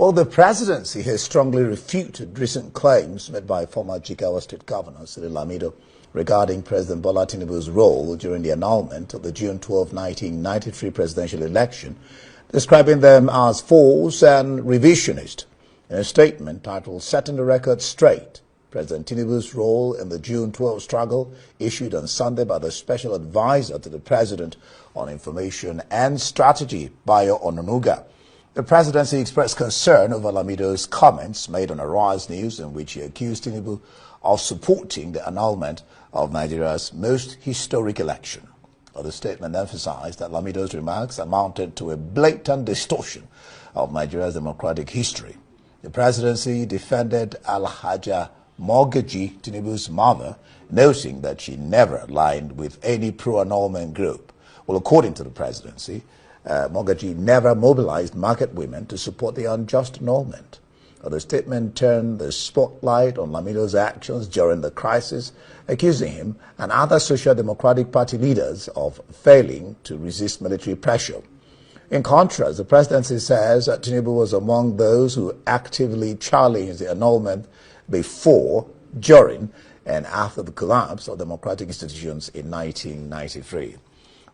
Well, the presidency has strongly refuted recent claims made by former Jigawa State Governor Lamido regarding President Bola Tinubu's role during the annulment of the June 12, 1993 presidential election, describing them as false and revisionist. In a statement titled "Setting the Record Straight," President Tinubu's role in the June 12 struggle, issued on Sunday by the Special Advisor to the President on Information and Strategy, Bayo Ononuga. The presidency expressed concern over Lamido's comments made on Arise News, in which he accused Tinubu of supporting the annulment of Nigeria's most historic election. The statement emphasized that Lamido's remarks amounted to a blatant distortion of Nigeria's democratic history. The presidency defended Alhaja Mogaji, Tinubu's mother, noting that she never aligned with any pro-annulment group. Well, according to the presidency, Mogaji never mobilized market women to support the unjust annulment. The statement turned the spotlight on Lamido's actions during the crisis, accusing him and other Social Democratic Party leaders of failing to resist military pressure. In contrast, the presidency says that Tinubu was among those who actively challenged the annulment before, during, and after the collapse of democratic institutions in 1993.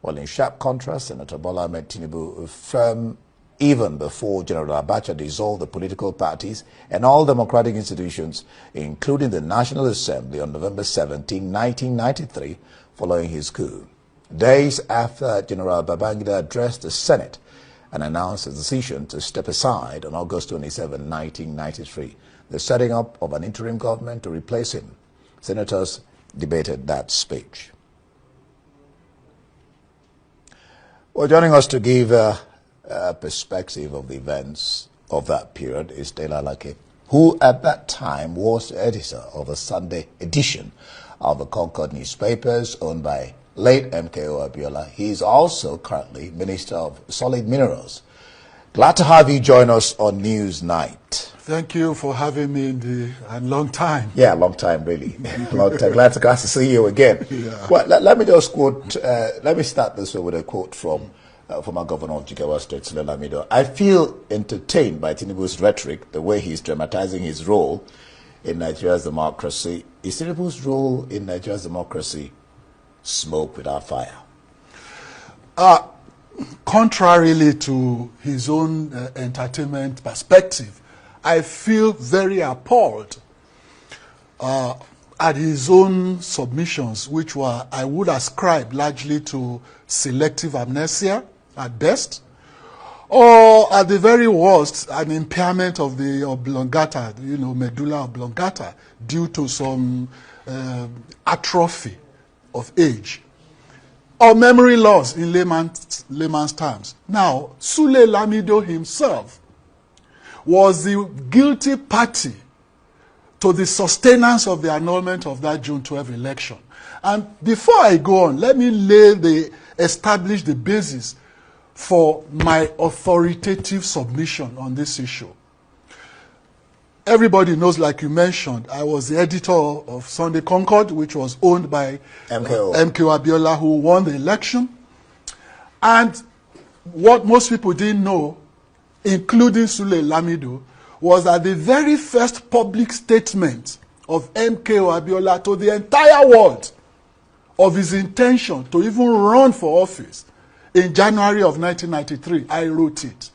Well, in sharp contrast, Senator Bola Ahmed Tinubu affirmed even before General Abacha dissolved the political parties and all democratic institutions, including the National Assembly, on November 17, 1993, following his coup. Days after General Babangida addressed the Senate and announced his decision to step aside on August 27, 1993, the setting up of an interim government to replace him. Senators debated that speech. Well, joining us to give a perspective of the events of that period is Alake, who at that time was the editor of the Sunday edition of the Concord newspapers owned by late MKO Abiola. He is also currently Minister of Solid Minerals. Glad to have you join us on News Night. Thank you for having me in a long time. Yeah, long time, really. Long time. Glad to see you again. Yeah. Well, let me just quote, let me start this way with a quote from former Governor of Jigawa State, Lamido. "I feel entertained by Tinubu's rhetoric, the way he's dramatizing his role in Nigeria's democracy. Is Tinubu's role in Nigeria's democracy smoke without fire?" Contrarily to his own entertainment perspective, I feel very appalled at his own submissions, which were, I would ascribe largely to selective amnesia at best, or at the very worst, an impairment of the oblongata, medulla oblongata, due to some atrophy of age, or memory loss in layman's terms. Now, Sule Lamido himself was the guilty party to the sustenance of the annulment of that June 12 election. And before I go on, let me establish the basis for my authoritative submission on this issue. Everybody knows, like you mentioned, I was the editor of Sunday Concord, which was owned by MKO Abiola, who won the election. And what most people didn't know, including Sule Lamido, was that the very first public statement of MKO Abiola to the entire world of his intention to even run for office in January of 1993, I wrote it.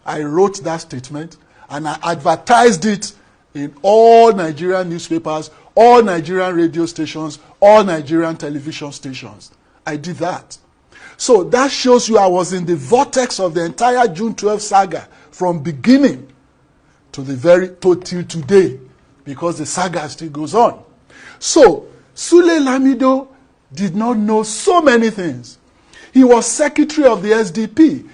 I wrote that statement and I advertised it in all Nigerian newspapers, all Nigerian radio stations, all Nigerian television stations. I did that. So that shows you I was in the vortex of the entire June 12 saga from beginning to till today, because the saga still goes on. So Sule Lamido did not know so many things. He was secretary of the SDP.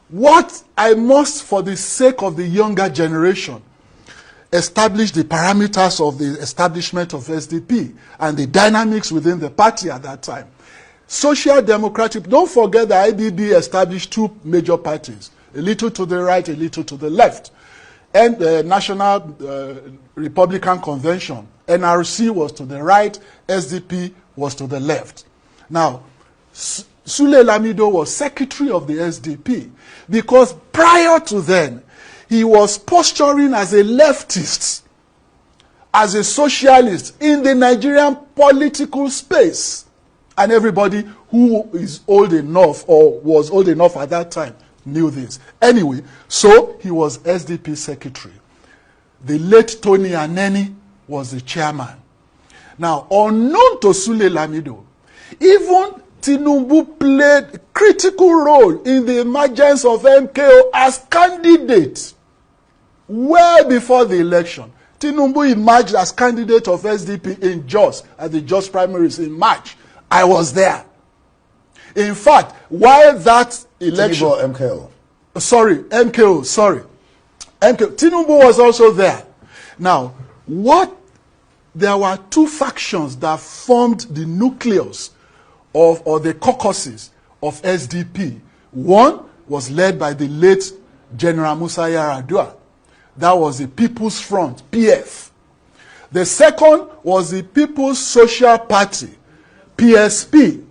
What I must, for the sake of the younger generation, establish the parameters of the establishment of SDP and the dynamics within the party at that time. Social Democratic, don't forget that IBB established two major parties, a little to the right, a little to the left. And the National Republican Convention, NRC, was to the right, SDP was to the left. Now, Sule Lamido was secretary of the SDP because prior to then, he was posturing as a leftist, as a socialist in the Nigerian political space. And everybody who is old enough or was old enough at that time knew this. Anyway, so he was SDP secretary. The late Tony Aneni was the chairman. Now, unknown to Sule Lamido, even Tinubu played a critical role in the emergence of MKO as candidate well before the election. Tinubu emerged as candidate of SDP in Jos at the Jos primaries in March. I was there. In fact, while that election... MKO. Sorry, MKO, sorry. MKO. Tinubu was also there. Now, there were two factions that formed the nucleus or the caucuses of SDP. One was led by the late General Musa Yar'Adua. That was the People's Front, PF. The second was the People's Social Party, PSP.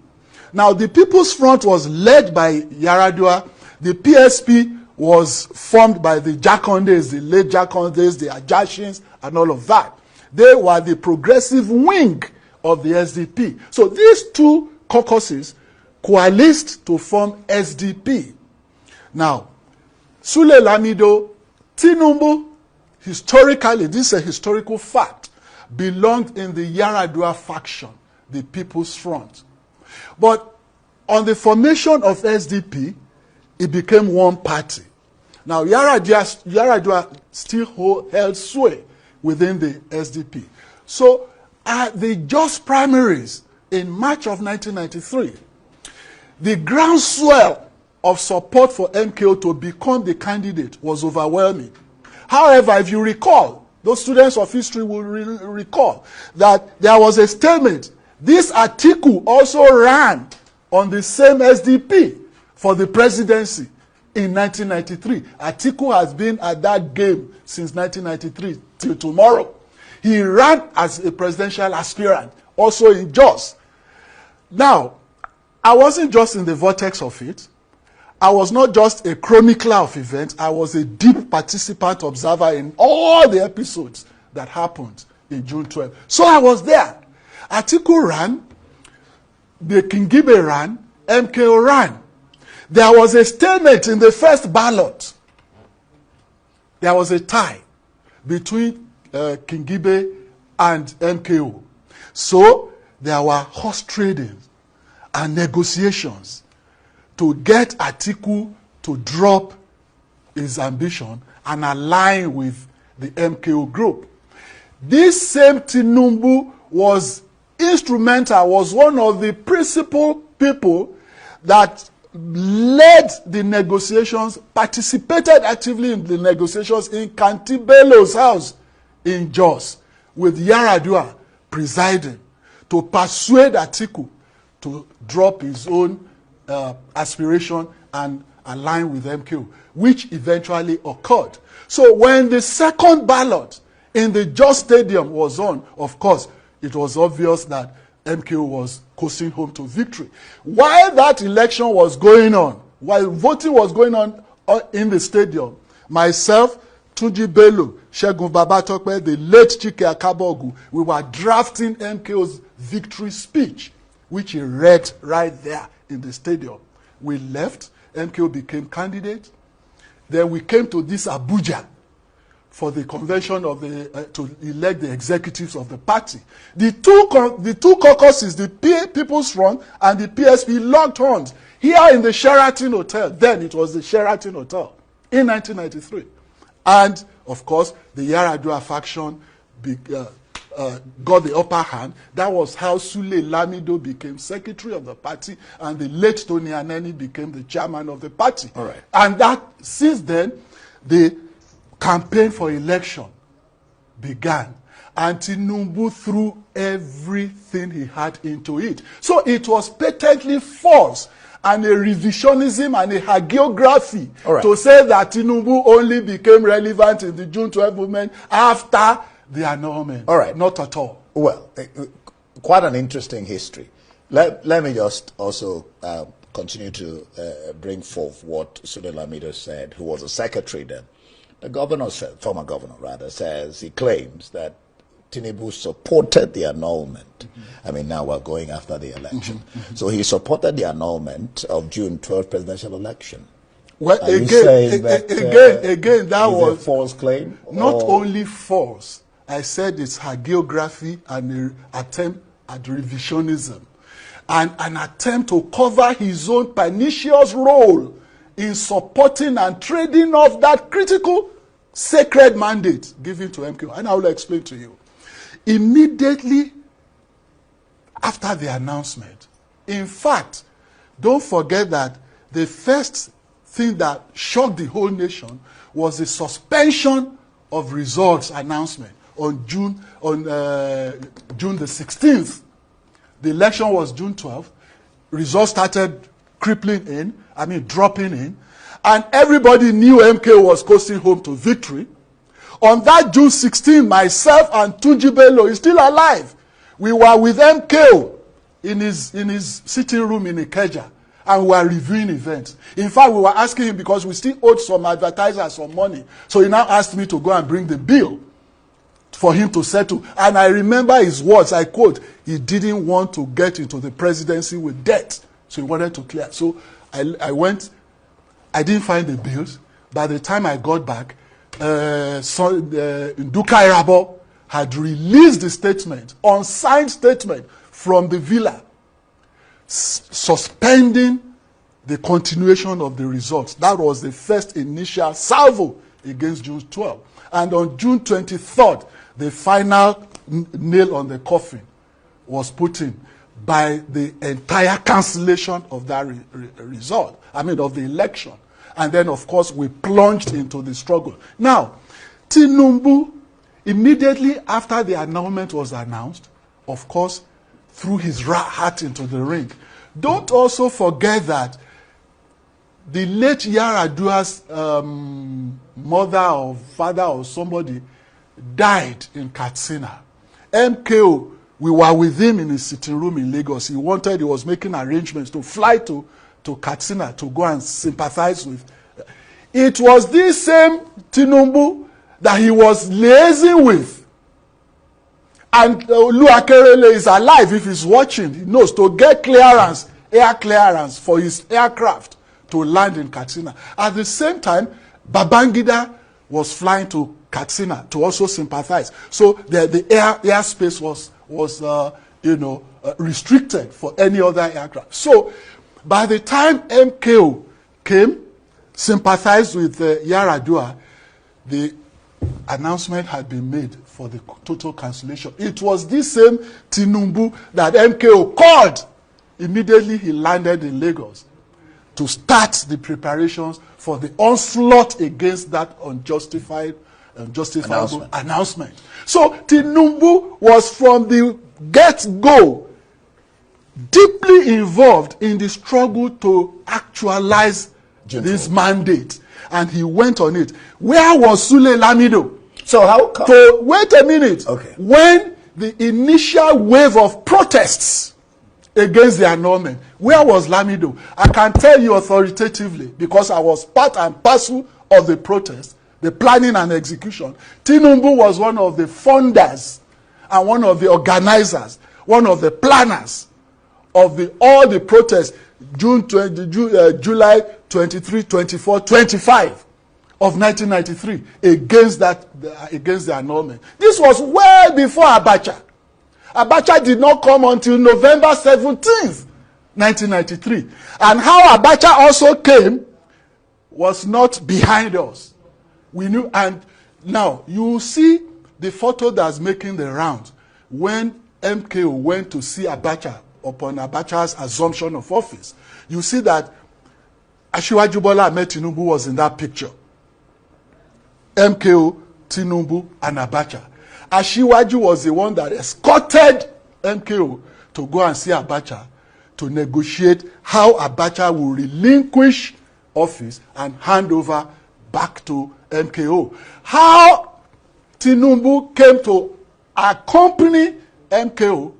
Now, the People's Front was led by Yar'Adua. The PSP was formed by the Jakondes, the late Jakondes, the Ajashins, and all of that. They were the progressive wing of the SDP. So these two caucuses coalesced to form SDP. Now, Sule Lamido, Tinubu, historically, this is a historical fact, belonged in the Yar'Adua faction, the People's Front. But on the formation of SDP, it became one party. Now, Yar'Adua still held sway within the SDP. So, at the Jos primaries in March of 1993, the groundswell of support for MKO to become the candidate was overwhelming. However, if you recall, those students of history will recall that there was a statement. This Atiku also ran on the same SDP for the presidency in 1993. Atiku has been at that game since 1993 till tomorrow. He ran as a presidential aspirant, also in Jos. Now, I wasn't just in the vortex of it. I was not just a chronicler of events. I was a deep participant observer in all the episodes that happened in June 12. So I was there. Atiku ran, the Kingibe ran, MKO ran. There was a stalemate in the first ballot. There was a tie between Kingibe and MKO. So there were horse trading and negotiations to get Atiku to drop his ambition and align with the MKO group. This same Tinubu was instrumental, was one of the principal people that led the negotiations, participated actively in the negotiations in Kanti-Bello's house in Jos, with Yar'Adua presiding, to persuade Atiku to drop his own aspiration and align with MKO, which eventually occurred. So when the second ballot in the Jos Stadium was on, of course, it was obvious that MKO was coasting home to victory. While that election was going on, while voting was going on in the stadium, myself, Tunji Bello, Segun Babatope, the late Chike Akabogu, we were drafting MKO's victory speech, which he read right there in the stadium. We left, MKO became candidate. Then we came to this Abuja for the convention of the to elect the executives of the party. The two caucuses, the People's Front and the PSP, locked horns here in the Sheraton Hotel. Then it was the Sheraton Hotel in 1993. And, of course, the Yar'Adua faction got the upper hand. That was how Sule Lamido became secretary of the party, and the late Tony Aneni became the chairman of the party. All right. And that, since then, the campaign for election began. And Tinubu threw everything he had into it. So it was patently false and a revisionism and a hagiography to say that Tinubu only became relevant in the June 12 movement after the annulment. All right. Not at all. Well, quite an interesting history. Let me just also continue to bring forth what Sule Lamido said, who was a secretary then. The governor said, former governor rather, says he claims that Tinubu supported the annulment. I mean, now we're going after the election. So he supported the annulment of June 12th presidential election. Well, that was a false claim. Not only false. I said it's hagiography and an attempt at revisionism, and an attempt to cover his own pernicious role in supporting and trading off that critical sacred mandate given to MKO. And I will explain to you. Immediately after the announcement, in fact, don't forget that the first thing that shocked the whole nation was the suspension of results announcement on June the 16th. The election was June 12th. Results started dropping in, and everybody knew MKO was coasting home to victory. On that June 16, myself and Tunji Bello is still alive. We were with MKO in his sitting room in Ikeja, and we were reviewing events. In fact, we were asking him because we still owed some advertisers some money. So he now asked me to go and bring the bill for him to settle. And I remember his words, I quote, he didn't want to get into the presidency with debt. So he wanted to clear. So I went, I didn't find the bills. By the time I got back, Nduka Irabo had released the statement, unsigned statement from the villa, suspending the continuation of the results. That was the first initial salvo against June 12. And on June 23rd, the final nail on the coffin was put in by the entire cancellation of that of the election. And then, of course, we plunged into the struggle. Now, Tinubu, immediately after the annulment was announced, of course, threw his hat into the ring. Don't also forget that the late Yaradua's mother or father or somebody died in Katsina. MKO, we were with him in his sitting room in Lagos. He was making arrangements to fly to Katsina to go and sympathize with. It was this same Tinubu that he was liaising with. And Oluwakerele is alive. If he's watching, he knows to get air clearance for his aircraft to land in Katsina. At the same time, Babangida was flying to Katsina to also sympathize. So the airspace was restricted for any other aircraft. So by the time MKO came, sympathized with Yaradua, the announcement had been made for the total cancellation. It was this same Tinubu that MKO called. Immediately he landed in Lagos to start the preparations for the onslaught against that unjustifiable announcement. So Tinubu was from the get-go deeply involved in the struggle to actualize this mandate, and he went on it. Where was Sule Lamido? So how come? So wait a minute. Okay. When the initial wave of protests against the annulment, where was Lamido? I can tell you authoritatively because I was part and parcel of the protest, the planning and execution. Tinubu was one of the funders and one of the organizers, one of the planners of all the protests, July 23, 24, 25 of 1993 against the annulment. This was well before Abacha. Abacha did not come until November 17th, 1993. And how Abacha also came was not behind us. We knew, and now you see the photo that's making the rounds when MKO went to see Abacha upon Abacha's assumption of office. You see that Asiwaju Bola Ahmed Tinubu was in that picture. MKO, Tinubu, and Abacha. Asiwaju was the one that escorted MKO to go and see Abacha to negotiate how Abacha will relinquish office and hand over back to MKO. How Tinubu came to accompany MKO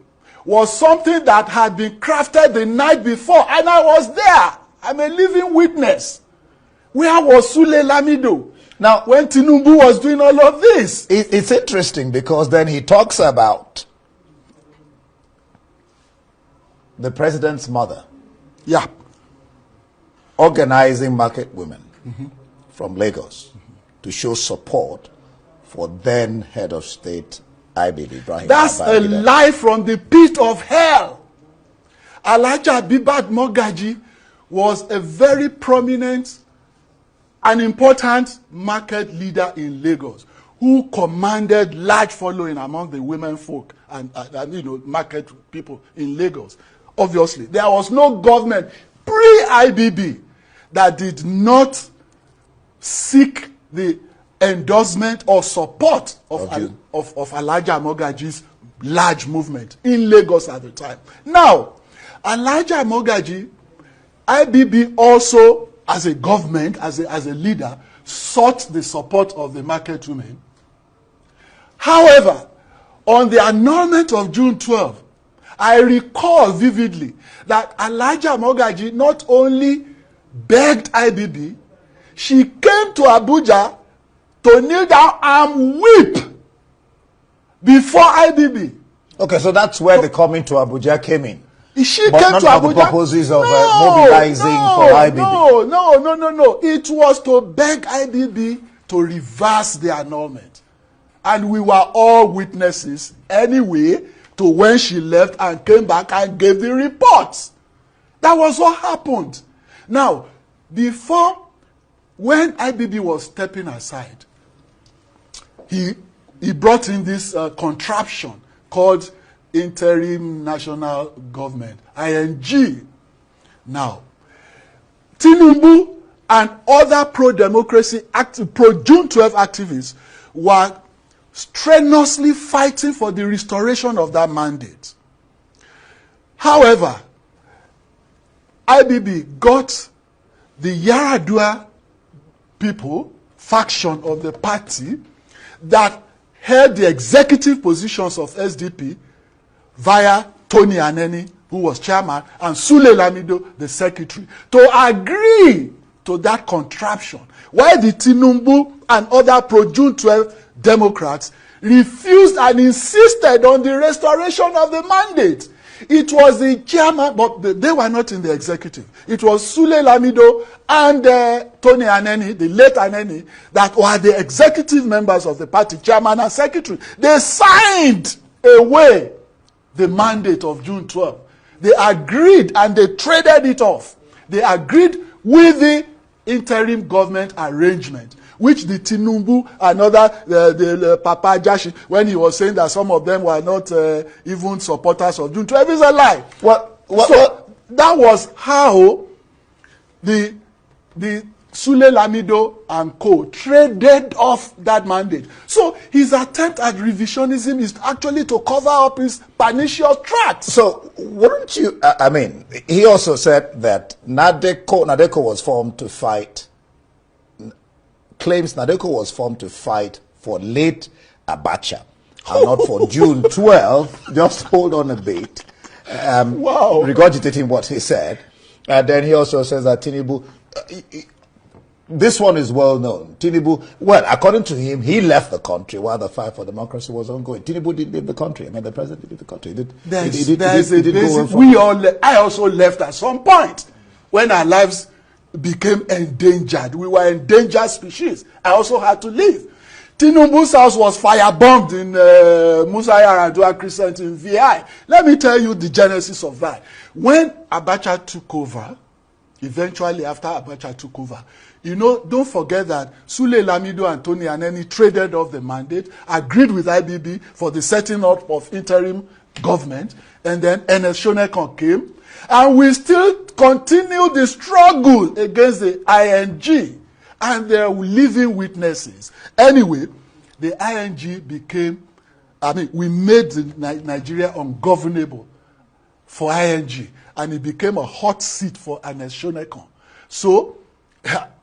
was something that had been crafted the night before, and I was there. I'm a living witness. Where was Sule Lamido? Now, when Tinubu was doing all of this. It's interesting because then he talks about the president's mother. Yeah. Organizing market women from Lagos to show support for then head of state IBB Ibrahim. That's a lie from the pit of hell. Alhaja Abibat Mogaji was a very prominent and important market leader in Lagos who commanded large following among the women folk and market people in Lagos. Obviously, there was no government pre-IBB that did not seek the endorsement or support of Alhaja Mogaji's large movement in Lagos at the time. Now, Alhaja Mogaji, IBB also, as a government, as a leader, sought the support of the market women. However, on the annulment of June 12, I recall vividly that Alhaja Mogaji not only begged IBB, she came to Abuja to kneel down and weep before IBB. Okay, so that's where the coming to Abuja came in. She but came not to for Abuja. the purposes of mobilizing for IBB. No. It was to beg IBB to reverse the annulment. And we were all witnesses anyway to when she left and came back and gave the reports. That was what happened. Now, when IBB was stepping aside, he brought in this contraption called Interim National Government, ING. Now, Tinubu and other pro-democracy, pro-June 12 activists were strenuously fighting for the restoration of that mandate. However, IBB got the Yaradua people, faction of the party, that held the executive positions of SDP via Tony Aneni, who was chairman, and Sule Lamido, the secretary, to agree to that contraption, while the Tinubu and other pro-June 12 Democrats refused and insisted on the restoration of the mandate. It was the chairman, but they were not in the executive. It was Sule Lamido and Tony Aneni, the late Aneni, that were the executive members of the party, chairman and secretary. They signed away the mandate of June 12. They agreed and they traded it off. They agreed with the interim government arrangement, which the Tinubu and other, the Papa Jashi, when he was saying that some of them were not even supporters of June 12, is a lie. That was how the Sule Lamido and co. traded off that mandate. So his attempt at revisionism is actually to cover up his pernicious tracks. So wouldn't you, he also said that Nadeko was formed to fight, claims Nadeko was formed to fight for late Abacha and not for June 12. Just hold on a bit. Wow. Regurgitating what he said. And then he also says that Tinubu, this one is well known. Tinubu, well, according to him, he left the country while the fight for democracy was ongoing. Tinubu didn't leave the country. The president didn't leave the country. I also left at some point when our lives became endangered. We were endangered species. I also had to leave. Tinubu's house was firebombed in Musa Yar'Adua Crescent in VI. Let me tell you the genesis of that. When Abacha took over, eventually after Abacha took over, don't forget that Sule Lamido and Tony Aneni traded off the mandate, agreed with IBB for the setting up of interim government, and then Ernest Shonekan came, and we still continue the struggle against the ING, and they are living witnesses. Anyway, the ING became, we made Nigeria ungovernable for ING, and it became a hot seat for Ernest Shonekan. So,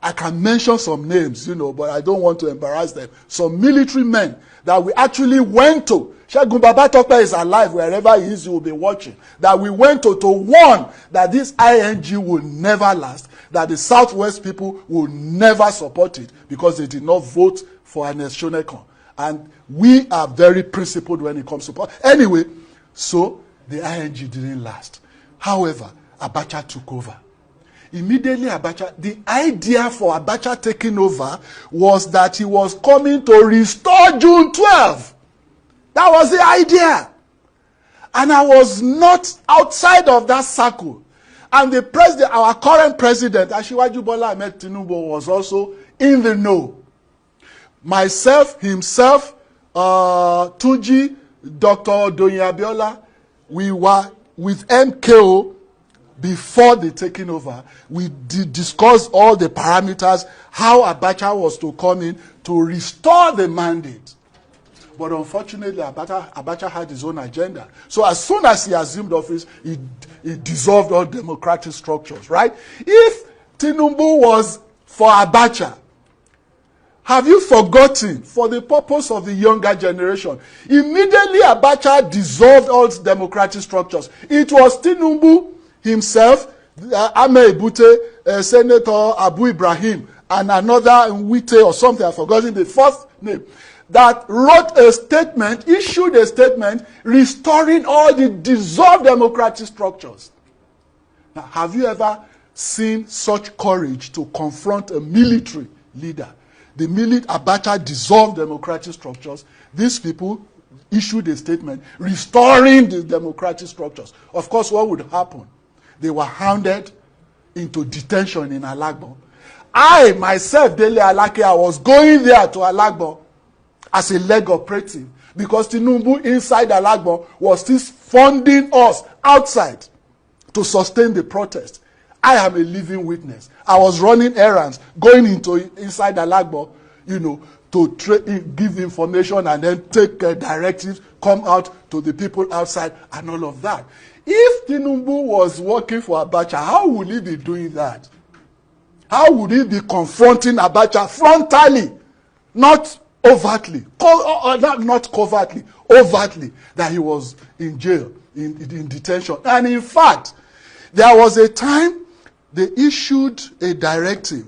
I can mention some names, but I don't want to embarrass them. Some military men that we actually went to. Segun Babatope is alive, wherever he is, you will be watching. That we went to warn that this ING will never last, that the Southwest people will never support it because they did not vote for Ernest Shonekan. And we are very principled when it comes to power. Anyway, so the ING didn't last. However, Abacha took over. Immediately Abacha, the idea for Abacha taking over was that he was coming to restore June 12. That was the idea. And I was not outside of that circle. And the president, our current president, Asiwaju Bola Ahmed Tinubu, was also in the know. Myself, himself, Tunji, Dr. Odoyin Abiola, we were with MKO before the taking over. We discussed all the parameters, how Abacha was to come in to restore the mandate. But unfortunately, Abacha had his own agenda. So as soon as he assumed office, he dissolved all democratic structures, right? If Tinubu was for Abacha, have you forgotten, for the purpose of the younger generation, immediately Abacha dissolved all democratic structures. It was Tinubu himself, Ame Ebute, Senator Abu Ibrahim, and another Nwite or something, I've forgotten the first name, that wrote a statement, issued a statement, restoring all the dissolved democratic structures. Now, have you ever seen such courage to confront a military leader? The Abacha dissolved democratic structures. These people issued a statement restoring the democratic structures. Of course, what would happen? They were hounded into detention in Alake. I, myself, Dele Alake, I was going there to Alake as a leg operative because Tinubu inside Alake was still funding us outside to sustain the protest. I am a living witness. I was running errands, going inside Alake, to give information and then take directives, come out to the people outside and all of that. If Tinubu was working for Abacha, how would he be doing that? How would he be confronting Abacha frontally, not overtly, not covertly, overtly, that he was in jail, in detention? And in fact, there was a time they issued a directive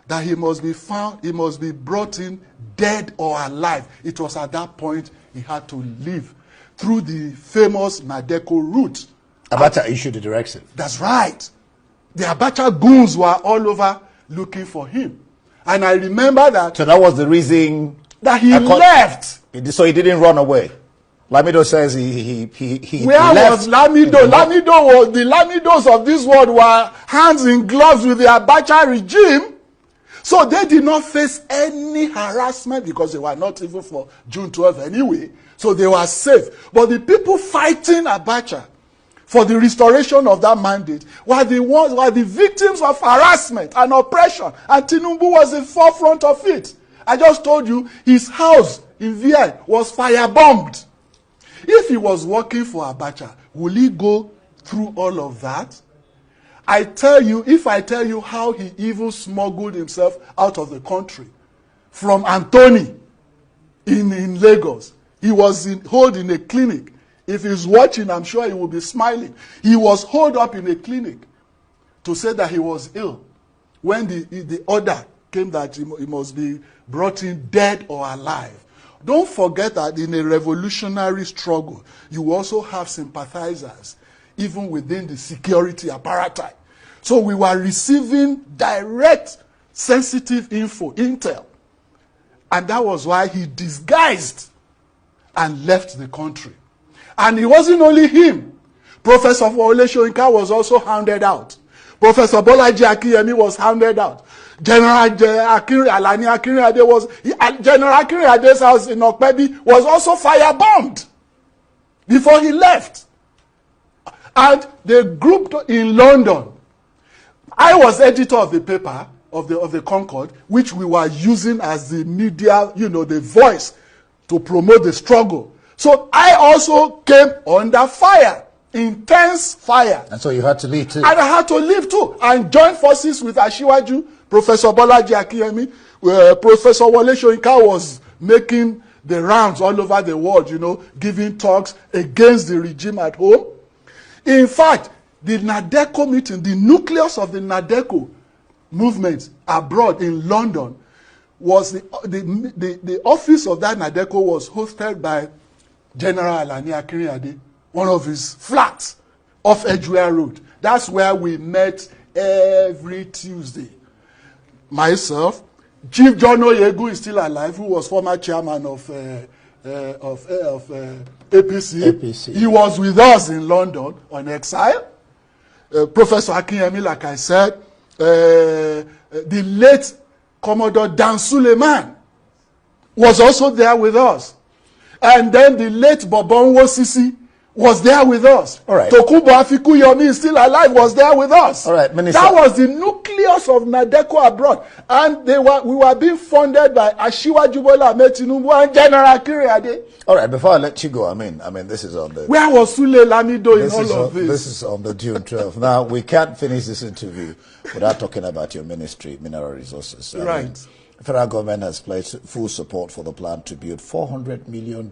that he must be found, he must be brought in dead or alive. It was at that point he had to leave through the famous Nadeko route. Abacha issued the directive. That's right. The Abacha goons were all over looking for him. And I remember that. So that was the reason that he left. So he didn't run away. Lamido says he Where left. Was Lamido? The Lamidos of this world were hands in gloves with the Abacha regime. So they did not face any harassment because they were not even for June 12 anyway. So they were safe. But the people fighting Abacha for the restoration of that mandate were the victims of harassment and oppression. And Tinubu was the forefront of it. I just told you his house in VI was firebombed. If he was working for Abacha, will he go through all of that? If I tell you how he even smuggled himself out of the country from Anthony in Lagos. He was holed in a clinic. If he's watching, I'm sure he will be smiling. He was holed up in a clinic to say that he was ill. When the order came that he must be brought in dead or alive. Don't forget that in a revolutionary struggle, you also have sympathizers, even within the security apparatus. So we were receiving direct, sensitive intel. And that was why he disguised and left the country. And it wasn't only him. Professor Wole Soyinka was also hounded out. Professor Bolaji Akiyemi was hounded out. General Alani Akinrade General Akinrade's house in Okpebi was also firebombed before he left. And they grouped in London. I was editor of the paper of the Concord, which we were using as the media, the voice to promote the struggle. So I also came under fire intense fire. And so you had to leave too. And I had to leave too and join forces with Ashiwaju, Professor Bolaji Akiyemi. Professor Wole Soyinka was making the rounds all over the world, giving talks against the regime at home. In fact, the NADECO meeting, the nucleus of the NADECO movement abroad in London, was the office of that NADECO was hosted by General Alake Akinrinade, one of his flats off Edgware Road. That's where we met every Tuesday. Myself, Chief John Oyegu is still alive, who was former chairman of APC. He was with us in London on exile. Professor Akinyemi, like I said, the late Commodore Dan Suleiman was also there with us. And then the late Bobonwo Sisi was there with us. All right. Tokunbo Afikuyomi is still alive, was there with us. All right, Minister. That was the nucleus of NADECO abroad. And we were being funded by Ashiwaju Bola Ahmed Tinubu and General Akinrinade. All right, before I let you go, I mean, this is on the... Where was Sule Lamido in all of this? This is on the June 12th. Now, we can't finish this interview without talking about your ministry, Mineral Resources. Right. The federal government has pledged full support for the plan to build $400 million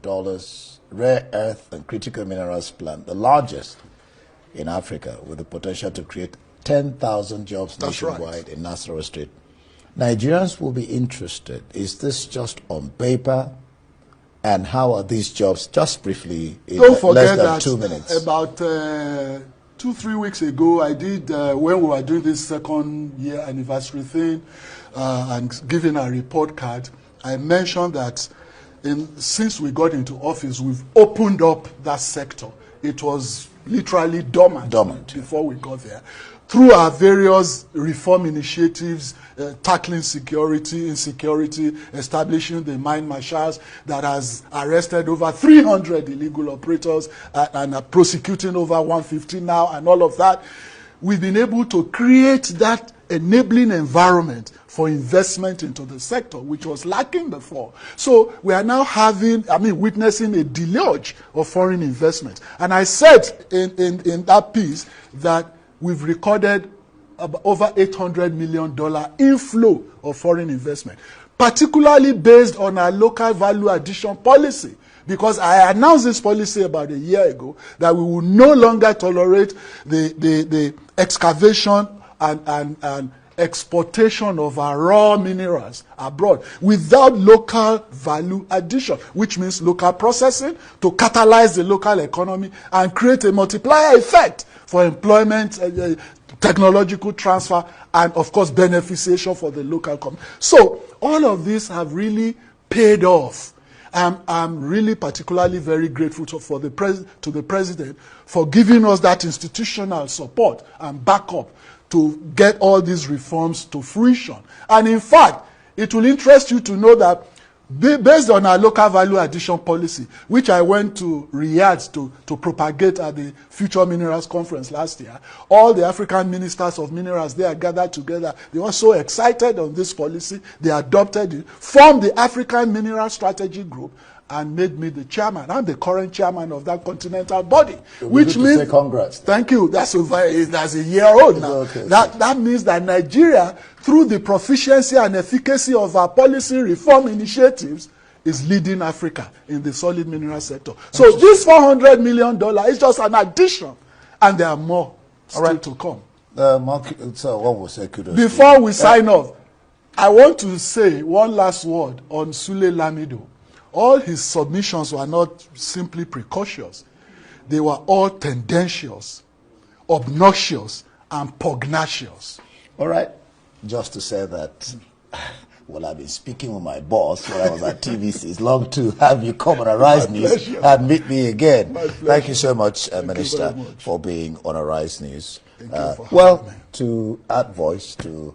rare earth and critical minerals plant, the largest in Africa, with the potential to create 10,000 jobs nationwide in Nasarawa State. Nigerians will be interested. Is this just on paper? And how are these jobs, just briefly, in less than 2 minutes? About 2-3 weeks ago, I did, when we were doing this second year anniversary thing and giving a report card, I mentioned that since we got into office, we've opened up that sector. It was literally dormant before we got there. Through our various reform initiatives, tackling insecurity, establishing the mine marshals that has arrested over 300 illegal operators and are prosecuting over 150 now and all of that, we've been able to create that enabling environment for investment into the sector, which was lacking before. So we are now witnessing a deluge of foreign investment. And I said in that piece that we've recorded over $800 million inflow of foreign investment, particularly based on our local value addition policy. Because I announced this policy about a year ago that we will no longer tolerate the excavation and exportation of our raw minerals abroad without local value addition, which means local processing to catalyze the local economy and create a multiplier effect for employment, technological transfer, and of course beneficiation for the local community. So all of these have really paid off. I'm really particularly very grateful to the president for giving us that institutional support and backup to get all these reforms to fruition. And in fact, it will interest you to know that based on our local value addition policy, which I went to Riyadh to propagate at the Future Minerals Conference last year, all the African ministers of minerals, they are gathered together. They were so excited on this policy. They adopted it, formed the African Mineral Strategy Group, and made me the chairman. I'm the current chairman of that continental body, which means... Say congrats. Thank you. That's a year old now. Okay. That means that Nigeria, through the proficiency and efficacy of our policy reform initiatives, is leading Africa in the solid mineral sector. So this $400 million is just an addition, and there are more still to come. So what was say kudos? Before we sign off, I want to say one last word on Sule Lamido. All his submissions were not simply precocious. They were all tendentious, obnoxious, and pugnacious. All right. Just to say that, well, I've been speaking with my boss when I was at TVC. It's long to have you come on Arise News and meet me again. Thank you so much, Minister, for being on Arise News. To add voice to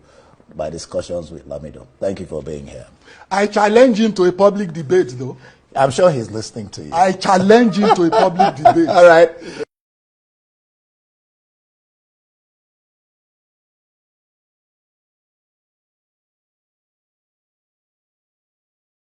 my discussions with Lamido. Thank you for being here. I challenge him to a public debate, though. I'm sure he's listening to you. I challenge him to a public debate. All right.